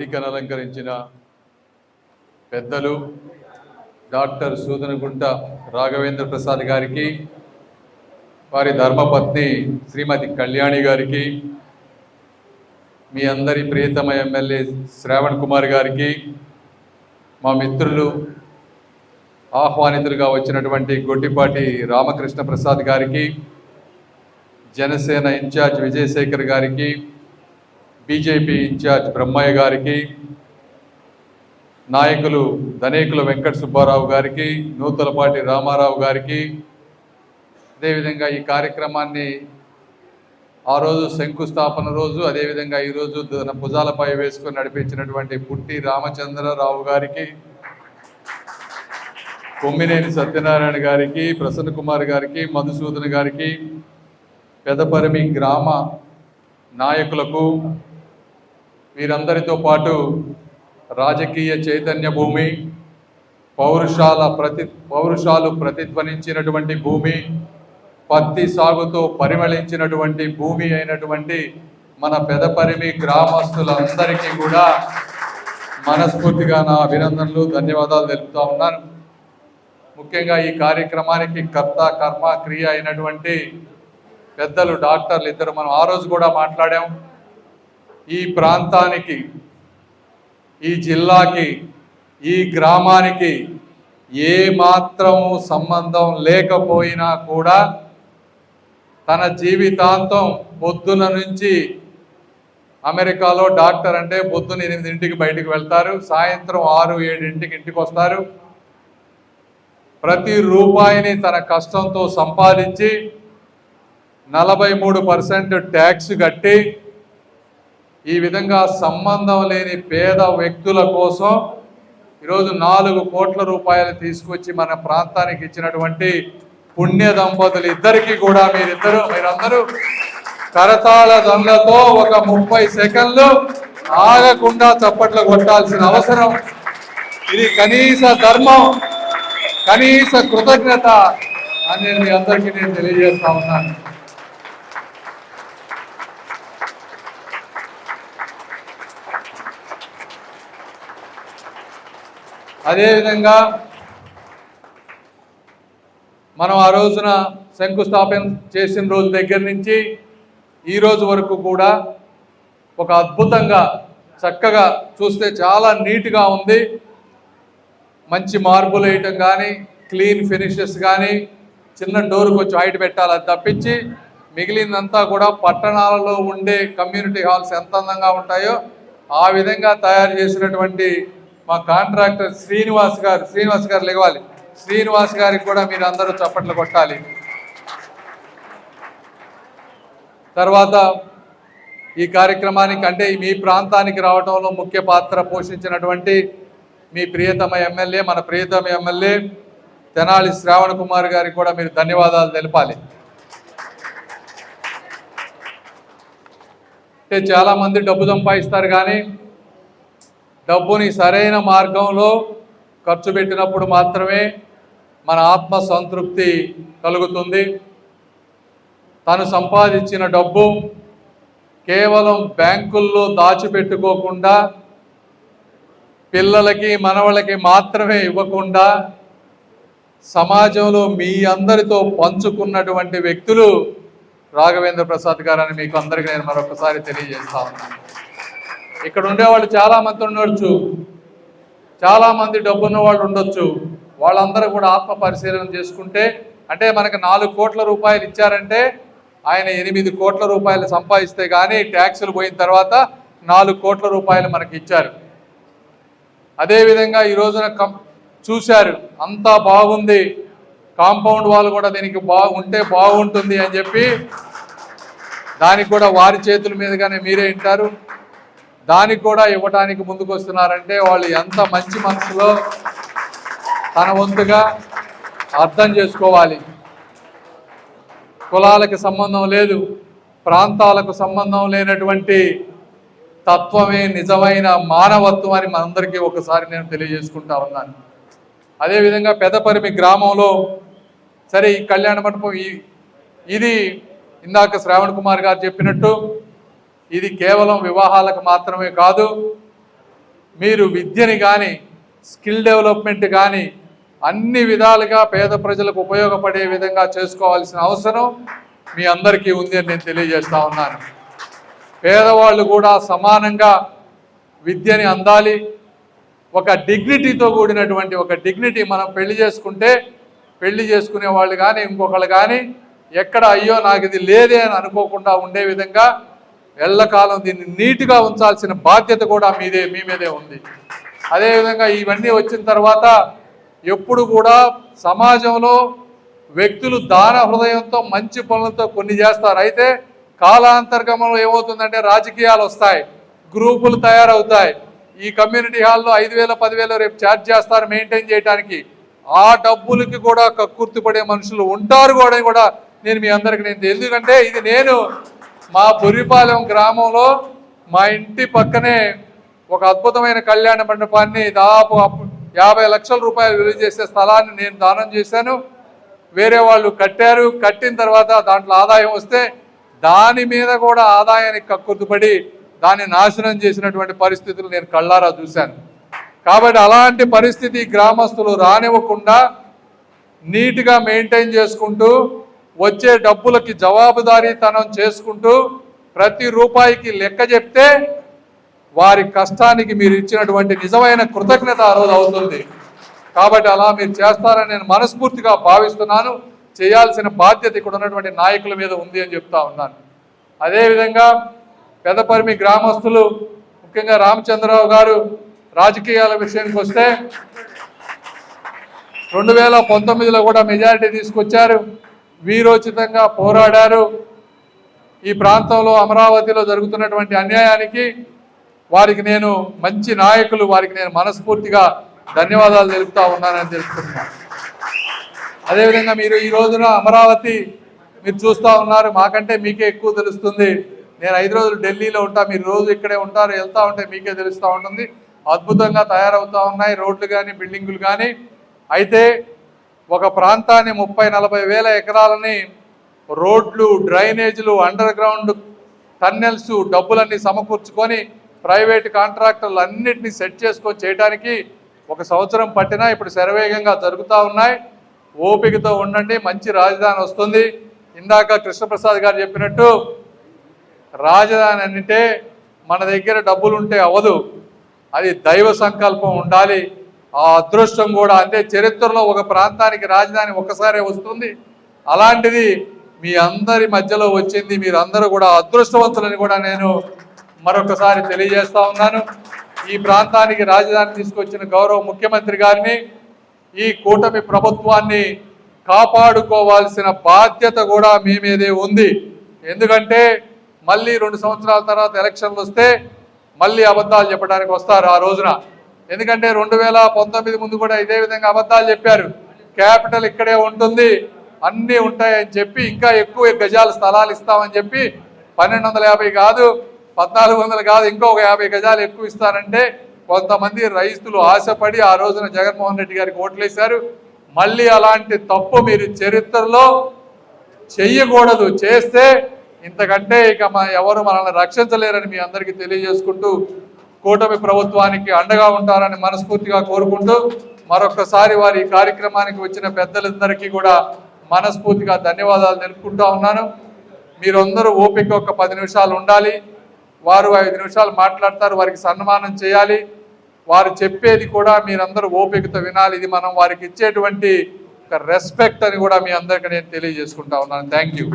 వేదికను అలంకరించిన పెద్దలు డాక్టర్ సూదనగుంట రాఘవేంద్ర ప్రసాద్ గారికి, వారి ధర్మపత్ని శ్రీమతి కళ్యాణి గారికి, మీ అందరి ప్రియతమ ఎమ్మెల్యే శ్రావణ్ కుమార్ గారికి, మా మిత్రులు ఆహ్వానితులుగా వచ్చినటువంటి గొడ్డిపాటి రామకృష్ణ ప్రసాద్ గారికి, జనసేన ఇన్ఛార్జ్ విజయశేఖర్ గారికి, బీజేపీ ఇన్ఛార్జ్ బ్రహ్మయ్య గారికి, నాయకులు ధనేకుల వెంకట సుబ్బారావు గారికి, నూతలపాటి రామారావు గారికి, అదేవిధంగా ఈ కార్యక్రమాన్ని ఆ రోజు శంకుస్థాపన రోజు, అదేవిధంగా ఈరోజు తన భుజాలపై వేసుకొని నడిపించినటువంటి పుట్టి రామచంద్రరావు గారికి, కొమ్మినేని సత్యనారాయణ గారికి, ప్రసన్న కుమార్ గారికి, మధుసూదన్ గారికి, పెదపరిమి గ్రామ నాయకులకు, వీరందరితో పాటు రాజకీయ చైతన్య భూమి, పౌరుషాలు ప్రతిధ్వనించినటువంటి భూమి, పత్తి సాగుతో పరిమళించినటువంటి భూమి అయినటువంటి మన పెదపరిమి గ్రామస్తులందరికీ కూడా మనస్ఫూర్తిగా నా అభినందనలు, ధన్యవాదాలు తెలుపుతా ఉన్నాను. ముఖ్యంగా ఈ కార్యక్రమానికి కర్త కర్మ క్రియ అయినటువంటి పెద్దలు డాక్టర్లు ఇద్దరు మనం ఆ రోజు కూడా మాట్లాడాం. ఈ ప్రాంతానికి, ఈ జిల్లాకి, ఈ గ్రామానికి ఏ మాత్రము సంబంధం లేకపోయినా కూడా తన జీవితాంతం పొద్దున నుంచి అమెరికాలో డాక్టర్ అంటే పొద్దున 8 బయటికి వెళ్తారు, సాయంత్రం 6-7 ఇంటికి వస్తారు. ప్రతి రూపాయిని తన కష్టంతో సంపాదించి 43% ట్యాక్స్ కట్టి ఈ విధంగా సంబంధం లేని పేద వ్యక్తుల కోసం ఈరోజు 4 కోట్ల రూపాయలు తీసుకొచ్చి మన ప్రాంతానికి ఇచ్చినటువంటి పుణ్య దంపతులు ఇద్దరికీ కూడా మీరందరూ కరతాళ దండలతో ఒక 30 సెకండ్లు ఆగకుండా చప్పట్లు కొట్టాల్సిన అవసరం. ఇది కనీస ధర్మం, కనీస కృతజ్ఞత అని మీ అందరికీ నేను తెలియజేస్తా ఉన్నాను. అదేవిధంగా మనం ఆ రోజున శంకుస్థాపన చేసిన రోజు దగ్గర నుంచి ఈ రోజు వరకు కూడా ఒక అద్భుతంగా చక్కగా చూస్తే చాలా నీట్గా ఉంది. మంచి మార్బుల్ వేయటం కానీ, క్లీన్ ఫినిషెస్ కానీ, చిన్న డోర్ కొంచెం హైట్ పెట్టాలి, అది తప్పించి మిగిలిందంతా కూడా పట్టణాలలో ఉండే కమ్యూనిటీ హాల్స్ ఎంత అందంగా ఉంటాయో ఆ విధంగా తయారు చేసినటువంటి మా కాంట్రాక్టర్ శ్రీనివాస్ గారు లేవాలి. శ్రీనివాస్ గారికి కూడా మీరు అందరూ చప్పట్లు కొట్టాలి. తర్వాత ఈ కార్యక్రమానికి అంటే మీ ప్రాంతానికి రావడంలో ముఖ్య పాత్ర పోషించినటువంటి మీ ప్రియతమ ఎమ్మెల్యే, మన ప్రియతమ ఎమ్మెల్యే తెనాలి శ్రావణ్ కుమార్ గారికి కూడా మీరు ధన్యవాదాలు తెలపాలి. అంటే చాలామంది డబ్బు సంపాదిస్తారు కానీ డబ్బుని సరైన మార్గంలో ఖర్చు పెట్టినప్పుడు మాత్రమే మన ఆత్మ సంతృప్తి కలుగుతుంది. తను సంపాదించిన డబ్బు కేవలం బ్యాంకుల్లో దాచిపెట్టుకోకుండా పిల్లలకి మనవళ్ళకి మాత్రమే ఇవ్వకుండా సమాజంలో మీ అందరితో పంచుకున్నటువంటి వ్యక్తులు రాఘవేంద్ర ప్రసాద్ గారు అని మీకు అందరికీ నేను మరొకసారి తెలియజేస్తా ఉన్నాను. ఇక్కడ ఉండేవాళ్ళు చాలామంది ఉండొచ్చు, చాలామంది డబ్బున్న వాళ్ళు ఉండొచ్చు. వాళ్ళందరూ కూడా ఆత్మ పరిశీలన చేసుకుంటే అంటే మనకు 4 కోట్ల రూపాయలు ఇచ్చారంటే ఆయన 8 కోట్ల రూపాయలు సంపాదిస్తే కానీ ట్యాక్సులు పోయిన తర్వాత 4 కోట్ల రూపాయలు మనకి ఇచ్చారు. అదేవిధంగా ఈ రోజున చూశారు అంతా బాగుంది, కాంపౌండ్ వాళ్ళు కూడా దీనికి ఉంటే బాగుంటుంది అని చెప్పి దానికి కూడా వారి చేతుల మీదుగానే మీరే వింటారు, దానికి కూడా ఇవ్వడానికి ముందుకు వస్తున్నారంటే వాళ్ళు ఎంత మంచి మనసులో తన వంతుగా అర్థం చేసుకోవాలి. కులాలకు సంబంధం లేదు, ప్రాంతాలకు సంబంధం లేనటువంటి తత్వమే నిజమైన మానవత్వం అని మనందరికీ ఒకసారి నేను తెలియజేసుకుంటా ఉన్నాను. అదేవిధంగా పెదపరిమి గ్రామంలో సరే ఈ కళ్యాణ మండపం ఇది ఇందాక శ్రావణ్ కుమార్ గారు చెప్పినట్టు ఇది కేవలం వివాహాలకు మాత్రమే కాదు, మీరు విద్యని కానీ స్కిల్ డెవలప్మెంట్ కానీ అన్ని విధాలుగా పేద ప్రజలకు ఉపయోగపడే విధంగా చేసుకోవాల్సిన అవసరం మీ అందరికీ ఉంది అని నేను తెలియజేస్తా ఉన్నాను. పేదవాళ్ళు కూడా సమానంగా విద్యని అందాలి. ఒక డిగ్నిటీతో కూడినటువంటి ఒక డిగ్నిటీ. మనం పెళ్లి చేసుకుంటే పెళ్లి చేసుకునే వాళ్ళు కానీ ఇంకొకళ్ళు కానీ ఎక్కడ అయ్యో నాకు ఇది లేదే అని అనుకోకుండా ఉండే విధంగా ఎల్లకాలం దీన్ని నీట్గా ఉంచాల్సిన బాధ్యత కూడా మీ మీదే ఉంది. అదేవిధంగా ఇవన్నీ వచ్చిన తర్వాత ఎప్పుడు కూడా సమాజంలో వ్యక్తులు దాన హృదయంతో మంచి పనులతో కొన్ని చేస్తారు. అయితే కాలాంతర్గమంలో ఏమవుతుందంటే రాజకీయాలు వస్తాయి, గ్రూపులు తయారవుతాయి. ఈ కమ్యూనిటీ హాల్లో 5,000 10,000 రేపు ఛార్జ్ చేస్తారు మెయింటైన్ చేయడానికి. ఆ డబ్బులకి కూడా కక్కుర్తిపడే మనుషులు ఉంటారు కూడా నేను మీ అందరికి ఎందుకంటే ఇది నేను మా బుర్రిపాలెం గ్రామంలో మా ఇంటి పక్కనే ఒక అద్భుతమైన కళ్యాణ మండపాన్ని దాదాపు 50 లక్షల రూపాయలు విలువ చేసే స్థలాన్ని నేను దానం చేశాను. వేరే వాళ్ళు కట్టారు. కట్టిన తర్వాత దాంట్లో ఆదాయం వస్తే దాని మీద కూడా ఆదాయానికి కక్కుర్తిపడి దాన్ని నాశనం చేసినటువంటి పరిస్థితులు నేను కళ్ళారా చూశాను. కాబట్టి అలాంటి పరిస్థితి గ్రామస్తులు రానివ్వకుండా నీట్గా మెయింటైన్ చేసుకుంటూ వచ్చే డబ్బులకి జవాబుదారీతనం చేసుకుంటూ ప్రతి రూపాయికి లెక్క చెప్తే వారి కష్టానికి మీరు ఇచ్చినటువంటి నిజమైన కృతజ్ఞత ఆ రోజు అవుతుంది. కాబట్టి అలా మీరు చేస్తారని నేను మనస్ఫూర్తిగా భావిస్తున్నాను. చేయాల్సిన బాధ్యత ఇక్కడ ఉన్నటువంటి నాయకుల మీద ఉంది అని చెప్తా ఉన్నాను. అదేవిధంగా పెదపరిమి గ్రామస్తులు ముఖ్యంగా రామచంద్రరావు గారు రాజకీయాల విషయానికి వస్తే 2019లో కూడా మెజారిటీ తీసుకొచ్చారు. వీరోచితంగా పోరాడారు. ఈ ప్రాంతంలో అమరావతిలో జరుగుతున్నటువంటి అన్యాయానికి వారికి నేను మంచి నాయకులు, వారికి నేను మనస్ఫూర్తిగా ధన్యవాదాలు తెలుపుతా ఉన్నానని తెలుపుతున్నాను. అదేవిధంగా మీరు ఈ రోజున అమరావతి మీరు చూస్తూ ఉన్నారు. మాకంటే మీకే ఎక్కువ తెలుస్తుంది. నేను 5 రోజులు ఢిల్లీలో ఉంటా, మీరు రోజు ఇక్కడే ఉంటారు. వెళ్తూ ఉంటే మీకే తెలుస్తూ ఉంటుంది. అద్భుతంగా తయారవుతూ ఉన్నాయి రోడ్లు కానీ బిల్డింగులు కానీ. అయితే ఒక ప్రాంతాన్ని 30-40 వేల ఎకరాలని రోడ్లు, డ్రైనేజీలు, అండర్ గ్రౌండ్ టన్నెల్స్ డబ్బులన్నీ సమకూర్చుకొని ప్రైవేట్ కాంట్రాక్టర్లు అన్నింటినీ సెట్ చేసుకొని చేయడానికి 1 సంవత్సరం పట్టినా ఇప్పుడు శరవేగంగా జరుగుతూ ఉన్నాయి. ఓపికతో ఉండండి, మంచి రాజధాని వస్తుంది. ఇందాక కృష్ణప్రసాద్ గారు చెప్పినట్టు రాజధాని అంటే మన దగ్గర డబ్బులు ఉంటే అవ్వదు, అది దైవ సంకల్పం ఉండాలి. ఆ అదృష్టం కూడా అంతే. చరిత్రలో ఒక ప్రాంతానికి రాజధాని ఒక్కసారే వస్తుంది. అలాంటిది మీ అందరి మధ్యలో వచ్చింది. మీరందరూ కూడా అదృష్టవంతులని కూడా నేను మరొకసారి తెలియజేస్తా ఉన్నాను. ఈ ప్రాంతానికి రాజధాని తీసుకొచ్చిన గౌరవ ముఖ్యమంత్రి గారిని, ఈ కూటమి ప్రభుత్వాన్ని కాపాడుకోవాల్సిన బాధ్యత కూడా మీ మీదే ఉంది. ఎందుకంటే మళ్ళీ 2 సంవత్సరాల తర్వాత ఎలక్షన్లు వస్తే మళ్ళీ అబద్ధాలు చెప్పడానికి వస్తారు ఆ రోజున. ఎందుకంటే 2019 ముందు కూడా ఇదే విధంగా అబద్ధాలు చెప్పారు. క్యాపిటల్ ఇక్కడే ఉంటుంది, అన్నీ ఉంటాయని చెప్పి ఇంకా ఎక్కువ గజాల స్థలాలు ఇస్తామని చెప్పి 1250 కాదు 1400 కాదు ఇంకొక 50 గజాలు ఎక్కువ ఇస్తారంటే కొంతమంది రైతులు ఆశపడి ఆ రోజున జగన్మోహన్ రెడ్డి గారికి ఓట్లేశారు. మళ్ళీ అలాంటి తప్పు మీరు చరిత్రలో చెయ్యకూడదు. చేస్తే ఇంతకంటే ఇక ఎవరు మనల్ని రక్షించలేరని మీ అందరికీ తెలియజేసుకుంటూ కూటమి ప్రభుత్వానికి అండగా ఉంటారని మనస్ఫూర్తిగా కోరుకుంటూ మరొకసారి వారి కార్యక్రమానికి వచ్చిన పెద్దలందరికీ కూడా మనస్ఫూర్తిగా ధన్యవాదాలు తెలుపుకుంటా ఉన్నాను. మీరందరూ ఓపిక ఒక 10 నిమిషాలు ఉండాలి. వారు 5 నిమిషాలు మాట్లాడతారు, వారికి సన్మానం చేయాలి. వారు చెప్పేది కూడా మీరందరూ ఓపికతో వినాలి. ఇది మనం వారికి ఇచ్చేటువంటి ఒక రెస్పెక్ట్ అని కూడా మీ అందరికీ నేను తెలియజేసుకుంటా ఉన్నాను. Thank you.